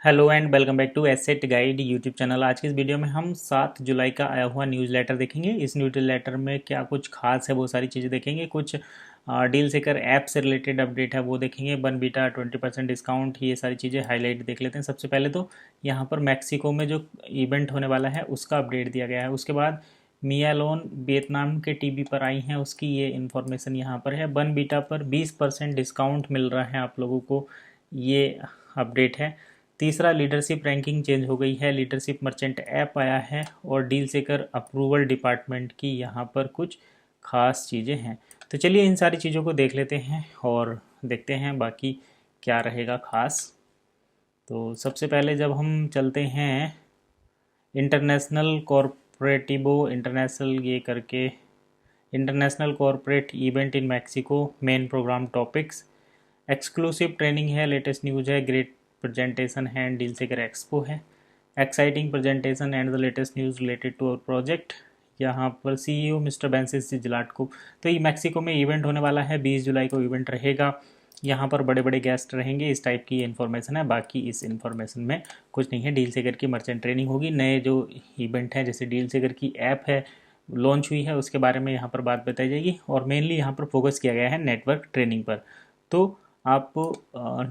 Hello and welcome back to asset guide YouTube channel. आज की इस वीडियो में हम 7 जुलाई का आया हुआ न्यूज़ लेटर देखेंगे। इस न्यूज़ लेटर में क्या कुछ खास है वो सारी चीज़ें देखेंगे। कुछ डील सेकर ऐप से रिलेटेड अपडेट है वो देखेंगे। बन बीटा 20% डिस्काउंट, ये सारी चीज़ें हाईलाइट देख लेते हैं। सबसे पहले तो यहाँ पर मैक्सिको में जो इवेंट होने वाला है उसका अपडेट दिया गया है। उसके बाद मिया लोन वियतनाम के टीवी पर आई हैं, उसकी ये इन्फॉर्मेशन यहाँ पर है। बन बीटा पर 20% डिस्काउंट मिल रहा है आप लोगों को, ये अपडेट है। तीसरा, लीडरशिप रैंकिंग चेंज हो गई है। लीडरशिप मर्चेंट ऐप आया है और डील सेकर अप्रूवल डिपार्टमेंट की यहाँ पर कुछ खास चीज़ें हैं। तो चलिए इन सारी चीज़ों को देख लेते हैं और देखते हैं बाकी क्या रहेगा खास। तो सबसे पहले जब हम चलते हैं इंटरनेशनल कॉरपोरेटिवो इंटरनेशनल ये करके, international corporate event in Mexico, main programme topics, exclusive training है, लेटेस्ट न्यूज़ है, ग्रेट प्रेजेंटेशन है एंड डील सेकर एक्सपो है, exciting presentation and the latest news related to our project. यहाँ पर सीईओ मिस्टर बेंसिस जिलाट को, तो ये मैक्सिको में इवेंट होने वाला है, 20 जुलाई को इवेंट रहेगा। यहाँ पर बड़े बड़े गेस्ट रहेंगे, इस टाइप की इन्फॉर्मेशन है। बाकी इस इन्फॉर्मेशन में कुछ नहीं है। डील सेकर की मर्चेंट ट्रेनिंग होगी। नए जो इवेंट हैं जैसे डील सेकर की ऐप है लॉन्च हुई है, उसके बारे में यहाँ पर बात बताई जाएगी और मेनली यहाँ पर फोकस किया गया है नेटवर्क ट्रेनिंग पर। तो आप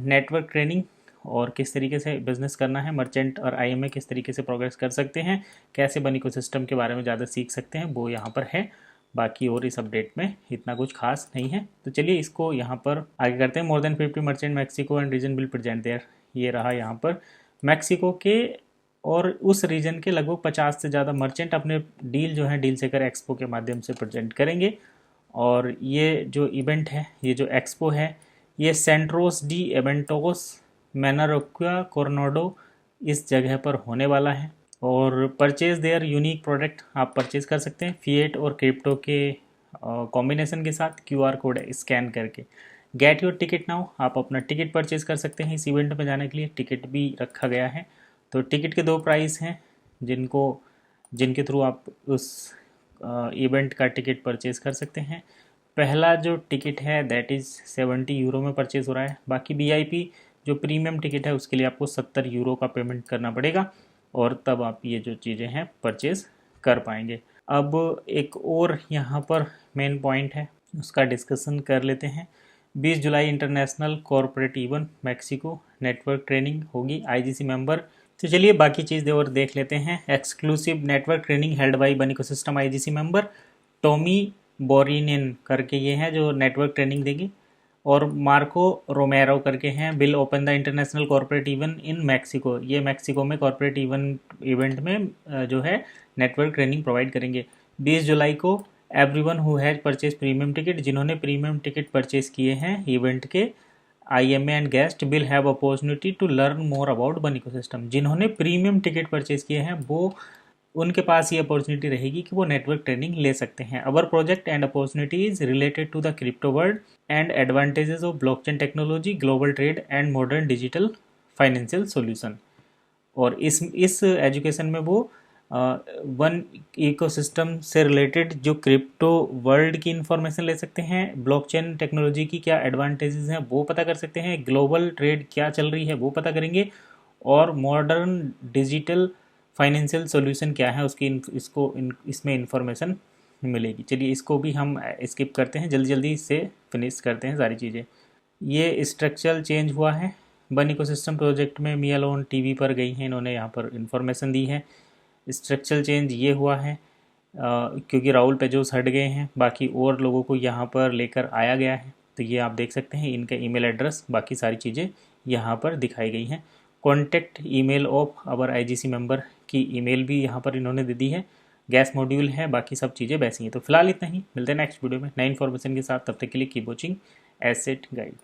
नेटवर्क ट्रेनिंग और किस तरीके से बिजनेस करना है, मर्चेंट और आई में किस तरीके से प्रोग्रेस कर सकते हैं, कैसे बन इकोसिस्टम के बारे में ज़्यादा सीख सकते हैं, वो यहाँ पर है। बाकी और इस अपडेट में इतना कुछ खास नहीं है। तो चलिए इसको यहाँ पर आगे करते हैं। More than 50 merchant Mexico and region will present there, ये रहा यहाँ पर मैक्सिको के और उस रीजन के लगभग 50 से ज़्यादा मर्चेंट अपने डील जो है डील सेकर एक्सपो के माध्यम से प्रेजेंट करेंगे। और ये जो इवेंट है, ये जो एक्सपो है, ये सेंट्रोस डी एवेंटोस मैनारोक्वा कोरोनाडो इस जगह पर होने वाला है। और परचेज देयर यूनिक प्रोडक्ट आप परचेज कर सकते हैं फिएट और क्रिप्टो के कॉम्बिनेशन के साथ, क्यूआर कोड स्कैन करके। गेट योर टिकट नाउ, आप अपना टिकट परचेज कर सकते हैं। इस इवेंट में जाने के लिए टिकट भी रखा गया है। तो टिकट के 2 प्राइस हैं जिनके थ्रू आप उस इवेंट का टिकट परचेज कर सकते हैं। पहला जो टिकट है दैट इज़ 70 यूरो में परचेज हो रहा है। बाकी वीआईपी जो प्रीमियम टिकट है उसके लिए आपको 70 यूरो का पेमेंट करना पड़ेगा और तब आप ये जो चीज़ें हैं परचेज़ कर पाएंगे। अब एक और यहाँ पर मेन पॉइंट है, उसका डिस्कशन कर लेते हैं। 20 जुलाई international corporate event Mexico, network training होगी आईजीसी मेंबर। तो चलिए बाकी चीज़ और देख लेते हैं। Exclusive network training held by one ecosystem IGC member Tommy बोरिनिन करके ये हैं जो नेटवर्क ट्रेनिंग देंगे, और मार्को रोमेरो करके हैं will open the international corporate event in Mexico. ये मैक्सिको में कॉर्पोरेट इवेंट में जो है नेटवर्क ट्रेनिंग प्रोवाइड करेंगे। 20 जुलाई को everyone who has purchase premium ticket, जिन्होंने प्रीमियम टिकट परचेज किए हैं इवेंट के, IMA and guest will have opportunity to learn more about bun ecosystem. जिन्होंने प्रीमियम टिकट परचेज किए हैं वो, उनके पास ये अपॉर्चुनिटी रहेगी कि वो नेटवर्क ट्रेनिंग ले सकते हैं। Our project and opportunities related to the crypto world and advantages of blockchain technology, global trade and modern digital financial solution. और इस एजुकेशन में वो वन इकोसिस्टम से रिलेटेड जो क्रिप्टो वर्ल्ड की इंफॉर्मेशन ले सकते हैं, ब्लॉकचेन टेक्नोलॉजी की क्या एडवांटेजेस हैं वो पता कर सकते हैं, ग्लोबल ट्रेड क्या चल रही है वो पता करेंगे, और मॉडर्न डिजिटल फाइनेंशियल सॉल्यूशन क्या है उसकी इसमें इंफॉर्मेशन मिलेगी। चलिए इसको भी हम स्किप करते हैं, जल्दी जल्दी से फिनिश करते हैं सारी चीज़ें। ये स्ट्रक्चरल चेंज हुआ है बन इकोसिस्टम प्रोजेक्ट में। मिया लोन टीवी पर गई हैं, इन्होंने यहाँ पर इंफॉर्मेशन दी है। स्ट्रक्चरल चेंज ये हुआ है क्योंकि राहुल पेजोस हट गए हैं, बाकी और लोगों को यहाँ पर लेकर आया गया है। तो ये आप देख सकते हैं इनका ईमेल एड्रेस, बाकी सारी चीज़ें यहाँ पर दिखाई गई हैं। Contact email of our IGC member की ईमेल भी यहाँ पर इन्होंने दे दी है। गैस मॉड्यूल है, बाकी सब चीज़ें वैसी हैं। तो फिलहाल इतना ही, मिलते हैं नेक्स्ट वीडियो में नई इन्फॉर्मेशन के साथ। तब तक के लिए कीप वॉचिंग एसेट गाइड।